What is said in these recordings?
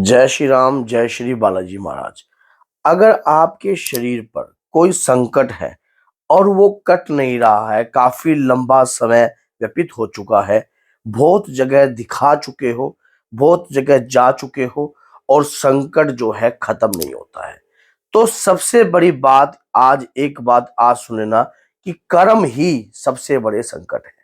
जय श्री राम, जय श्री बालाजी महाराज। अगर आपके शरीर पर कोई संकट है और वो कट नहीं रहा है, काफी लंबा समय व्यतीत हो चुका है, बहुत जगह दिखा चुके हो, बहुत जगह जा चुके हो और संकट जो है खत्म नहीं होता है, तो सबसे बड़ी बात आज एक बात आज सुनना कि कर्म ही सबसे बड़े संकट है।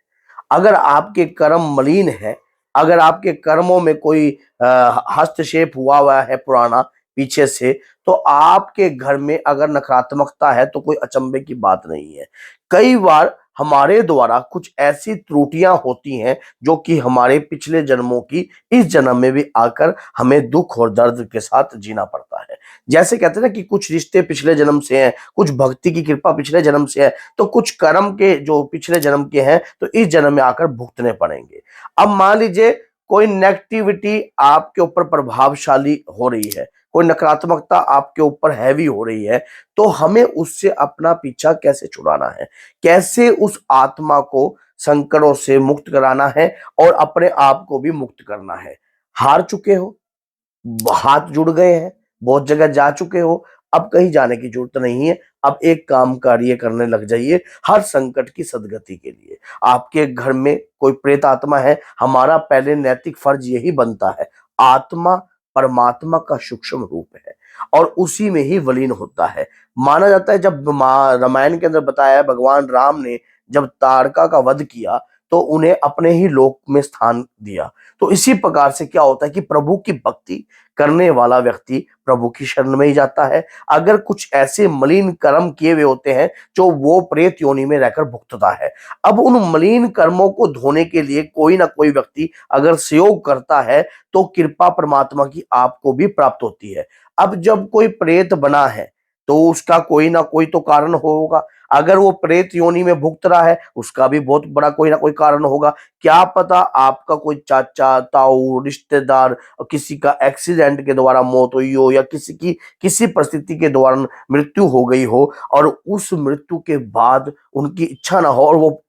अगर आपके कर्म मलिन है, अगर आपके कर्मों में कोई हस्तक्षेप हुआ हुआ है पुराना पीछे से, तो आपके घर में अगर नकारात्मकता है तो कोई अचंभे की बात नहीं है। कई बार हमारे द्वारा कुछ ऐसी त्रुटियां होती हैं जो कि हमारे पिछले जन्मों की इस जन्म में भी आकर हमें दुख और दर्द के साथ जीना पड़ता है। जैसे कहते हैं ना कि कुछ रिश्ते पिछले जन्म से हैं, कुछ भक्ति की कृपा पिछले जन्म से है, तो कुछ कर्म के जो पिछले जन्म के हैं तो इस जन्म में आकर भुगतने पड़ेंगे। अब मान लीजिए कोई नेगेटिविटी आपके ऊपर प्रभावशाली हो रही है, कोई नकारात्मकता आपके ऊपर हैवी हो रही है, तो हमें उससे अपना पीछा कैसे छुड़ाना है, कैसे उस आत्मा को संकटों से मुक्त कराना है और अपने आप को भी मुक्त करना है। हार चुके हो, हाथ जुड़ गए हैं, बहुत जगह जा चुके हो, अब कहीं जाने की जरूरत नहीं है। अब एक काम कार्य करने लग जाइए हर संकट की सदगति के लिए। आपके घर में कोई प्रेत आत्मा है, हमारा पहले नैतिक फर्ज यही बनता है। आत्मा परमात्मा का सूक्ष्म रूप है और उसी में ही विलीन होता है। माना जाता है जब रामायण के अंदर बताया है, भगवान राम ने जब ताड़का का वध किया तो उन्हें अपने ही लोक में स्थान दिया। तो इसी प्रकार से क्या होता है कि प्रभु की भक्ति करने वाला व्यक्ति प्रभु की शरण में ही जाता है। अगर कुछ ऐसे मलिन कर्म किए हुए होते हैं जो वो प्रेत योनि में रहकर भुगतता है, अब उन मलिन कर्मों को धोने के लिए कोई ना कोई व्यक्ति अगर सहयोग करता है तो कृपा परमात्मा की आपको भी प्राप्त होती है। अब जब कोई प्रेत बना है तो उसका कोई ना कोई तो कारण होगा। अगर वो प्रेत योनि में भुगत रहा है उसका भी बहुत बड़ा कोई ना कोई कारण होगा। क्या पता आपका कोई चाचा, ताऊ, रिश्तेदार किसी का एक्सीडेंट के द्वारा मौत हुई हो या किसी की किसी परिस्थिति के दौरान मृत्यु हो गई हो और उस मृत्यु के बाद उनकी इच्छा ना हो और वो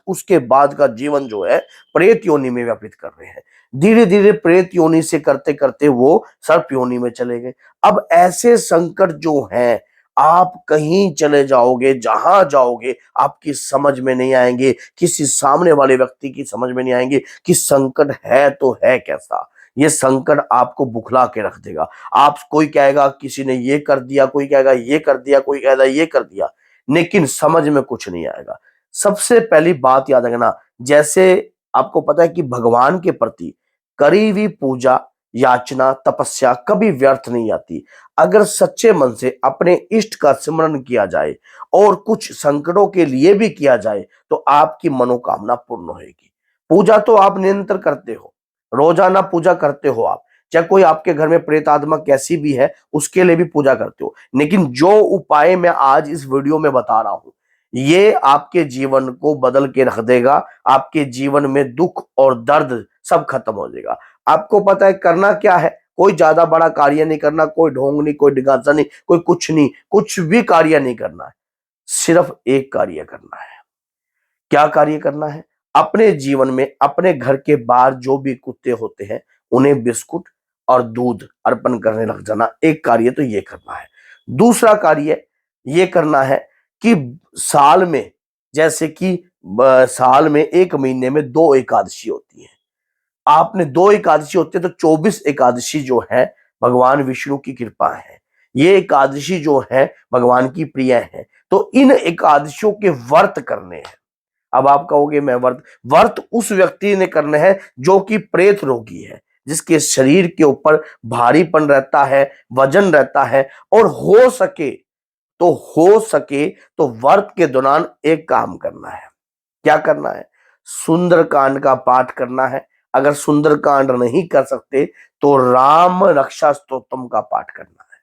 उसके बाद का जीवन जो है प्रेत योनि में व्यतीत कर रहे हैं। धीरे धीरे प्रेत योनि से करते करते वो सर्प योनि में चले गए। अब ऐसे संकट जो हैं, आप कहीं चले जाओगे, जहां जाओगे आपकी समझ में नहीं आएंगे, किसी सामने वाले व्यक्ति की समझ में नहीं आएंगे कि संकट है तो है कैसा। ये संकट आपको बुखला के रख देगा। आप कोई कहेगा किसी ने ये कर दिया, कोई कहेगा ये कर दिया, कोई कहेगा ये कर दिया, लेकिन समझ में कुछ नहीं आएगा। सबसे पहली बात याद रखना, जैसे आपको पता है कि भगवान के प्रति करी हुई पूजा, याचना, तपस्या कभी व्यर्थ नहीं आती। अगर सच्चे मन से अपने इष्ट का स्मरण किया जाए और कुछ संकटों के लिए भी किया जाए तो आपकी मनोकामना पूर्ण होगी। पूजा तो आप निरंतर करते हो, रोजाना पूजा करते हो आप, चाहे कोई आपके घर में प्रेत आत्मा कैसी भी है उसके लिए भी पूजा करते हो, लेकिन जो उपाय मैं आज इस वीडियो में बता रहा हूं ये आपके जीवन को बदल के रख देगा। आपके जीवन में दुख और दर्द सब खत्म हो जाएगा। आपको पता है करना क्या है, कोई ज्यादा बड़ा कार्य नहीं करना, कोई ढोंग नहीं, कोई डिगासा नहीं, कोई कुछ नहीं, कुछ भी कार्य नहीं करना है। सिर्फ एक कार्य करना है। क्या कार्य करना है? अपने जीवन में अपने घर के बाहर जो भी कुत्ते होते हैं उन्हें बिस्कुट और दूध अर्पण करने लग जाना। एक कार्य तो ये करना है। दूसरा कार्य ये करना है कि साल में, जैसे कि साल में एक महीने में 2 एकादशी होती है। आपने 2 एकादशी होते हैं तो 24 एकादशी जो है भगवान विष्णु की कृपा है। ये एकादशी जो है भगवान की प्रिय है। तो इन एकादशियों के व्रत करने हैं। अब आप कहोगे मैं व्रत उस व्यक्ति ने करने हैं जो कि प्रेत रोगी है, जिसके शरीर के ऊपर भारीपन रहता है, वजन रहता है और हो सके तो व्रत के दौरान एक काम करना है। क्या करना है? सुंदरकांड का पाठ करना है। अगर सुंदरकांड नहीं कर सकते तो राम रक्षा स्तोत्रम का पाठ करना है।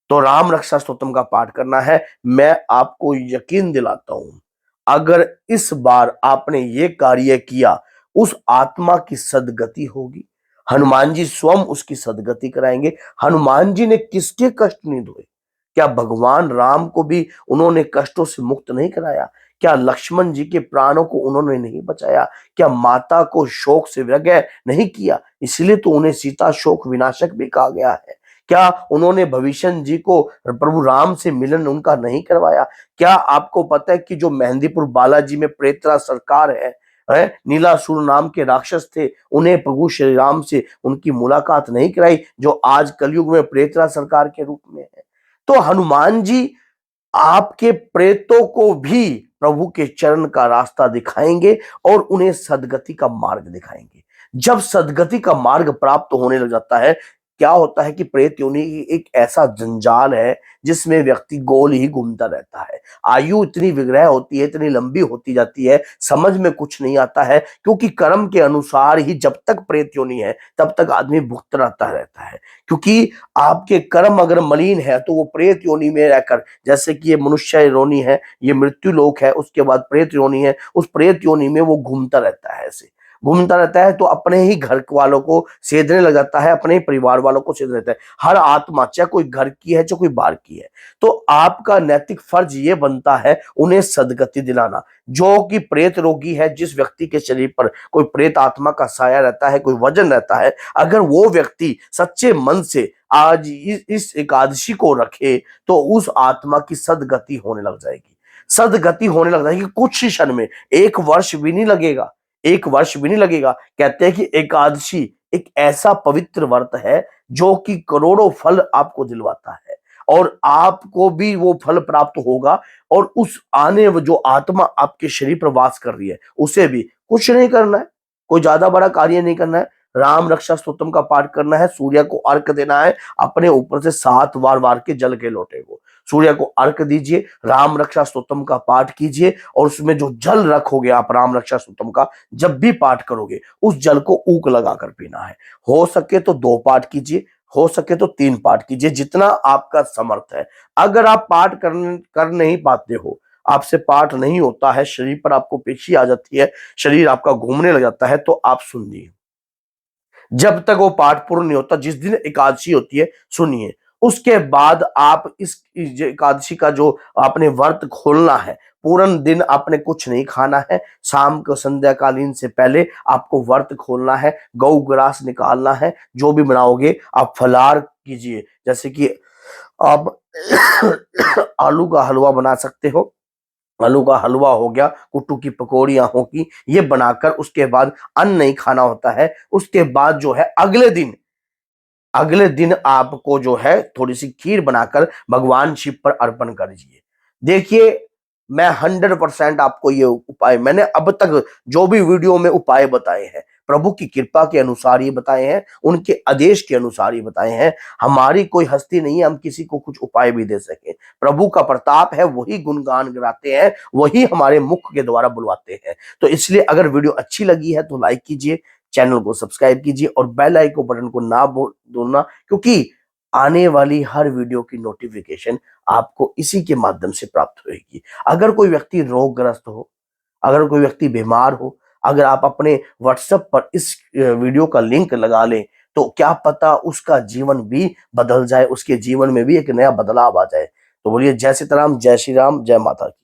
तो राम रक्षा स्तोत्रम का पाठ करना है। मैं आपको यकीन दिलाता हूं, अगर इस बार आपने ये कार्य किया उस आत्मा की सदगति होगी। हनुमान जी स्वयं उसकी सदगति कराएंगे। हनुमान जी ने किसके कष्ट नहीं धोए? क्या भगवान राम को भी उन्होंने कष्टों से मुक्त नहीं कराया? क्या लक्ष्मण जी के प्राणों को उन्होंने नहीं बचाया? क्या माता को शोक से विरह नहीं किया? इसलिए तो उन्हें सीता शोक विनाशक भी कहा गया है। क्या उन्होंने भविष्य जी को प्रभु राम से मिलन उनका नहीं करवाया? क्या आपको पता है कि जो मेहंदीपुर बालाजी में प्रेतरा सरकार है, नीलासुर नाम के राक्षस थे, उन्हें प्रभु श्री राम से उनकी मुलाकात नहीं कराई, जो आज कलयुग में प्रेतरा सरकार के रूप में है। तो हनुमान जी आपके प्रेतों को भी प्रभु के चरण का रास्ता दिखाएंगे और उन्हें सदगति का मार्ग दिखाएंगे। जब सदगति का मार्ग प्राप्त होने लग जाता है, क्या होता है कि प्रेत योनि एक ऐसा जंजाल है जिसमें व्यक्ति गोल ही घूमता रहता है। आयु इतनी विग्रह होती है, इतनी लंबी होती जाती है, समझ में कुछ नहीं आता है, क्योंकि कर्म के अनुसार ही जब तक प्रेत योनि है तब तक आदमी भुगतता रहता है। क्योंकि आपके कर्म अगर मलिन है तो वो प्रेत योनि में रहकर, जैसे कि ये मनुष्य योनि है, ये मृत्यु लोक है, उसके बाद प्रेत योनि है, उस प्रेत योनि में वो घूमता रहता है। ऐसे घूमता रहता है तो अपने ही घर वालों को सेधने लग जाता है, अपने ही परिवार वालों को सेधने लगता है। हर आत्मा, चाहे कोई घर की है चाहे कोई बाहर की है, तो आपका नैतिक फर्ज ये बनता है उन्हें सदगति दिलाना। जो कि प्रेत रोगी है, जिस व्यक्ति के शरीर पर कोई प्रेत आत्मा का साया रहता है, कोई वजन रहता है, अगर वो व्यक्ति सच्चे मन से आज इस एकादशी को रखे तो उस आत्मा की सदगति होने लग जाएगी। सदगति होने लग जाएगी कुछ ही क्षण में, 1 वर्ष भी नहीं लगेगा, 1 वर्ष भी नहीं लगेगा। कहते हैं कि एकादशी एक ऐसा पवित्र व्रत है जो कि करोड़ों फल आपको दिलवाता है और आपको भी वो फल प्राप्त होगा। और उस आने जो आत्मा आपके शरीर पर वास कर रही है उसे भी कुछ नहीं करना है, कोई ज्यादा बड़ा कार्य नहीं करना है। राम रक्षा स्तोत्रम का पाठ करना है, सूर्य को अर्घ देना है, अपने ऊपर से 7 बार वार के जल के लोटे को सूर्य को अर्घ दीजिए, राम रक्षा स्तोत्रम का पाठ कीजिए और उसमें जो जल रखोगे आप राम रक्षा स्तोत्रम का, जब भी पाठ करोगे उस जल को ऊक लगाकर पीना है। हो सके तो 2 पाठ कीजिए, हो सके तो 3 पाठ कीजिए, जितना आपका समर्थ है। अगर आप पाठ कर नहीं पाते हो, आपसे पाठ नहीं होता है, शरीर पर आपको पेशी आ जाती है, शरीर आपका घूमने लग जाता है, तो आप सुनिए। जब तक वो पाठ पूर्ण नहीं होता, जिस दिन एकादशी होती है सुनिए, उसके बाद आप इस एकादशी का जो आपने व्रत खोलना है, पूर्ण दिन आपने कुछ नहीं खाना है। शाम को संध्या कालीन से पहले आपको व्रत खोलना है, गौ ग्रास निकालना है। जो भी बनाओगे आप फलाहार कीजिए, जैसे कि आप आलू का हलवा बना सकते हो, आलू का हलवा हो गया, कुट्टू की पकौड़ियां होगी, ये बनाकर उसके बाद अन्न नहीं खाना होता है। उसके बाद जो है अगले दिन आपको जो है थोड़ी सी खीर बनाकर भगवान शिव पर अर्पण कर दीजिए। देखिए, मैं 100% आपको ये उपाय, मैंने अब तक जो भी वीडियो में उपाय बताए हैं, प्रभु की कृपा के अनुसार ये बताए हैं, उनके आदेश के अनुसार ये बताए हैं। हमारी कोई हस्ती नहीं है हम किसी को कुछ उपाय भी दे सके। प्रभु का प्रताप है, वही गुणगान गाते हैं, वही हमारे मुख के द्वारा बुलवाते हैं। तो इसलिए अगर वीडियो अच्छी लगी है तो लाइक कीजिए, चैनल को सब्सक्राइब कीजिए और बेल आइकन बटन को ना भूलना, क्योंकि आने वाली हर वीडियो की नोटिफिकेशन आपको इसी के माध्यम से प्राप्त होगी। अगर कोई व्यक्ति रोगग्रस्त हो, अगर कोई व्यक्ति बीमार हो, अगर आप अपने व्हाट्सएप पर इस वीडियो का लिंक लगा लें तो क्या पता उसका जीवन भी बदल जाए, उसके जीवन में भी एक नया बदलाव आ जाए। तो बोलिए जय सीताराम, जय श्री राम, जय माता की।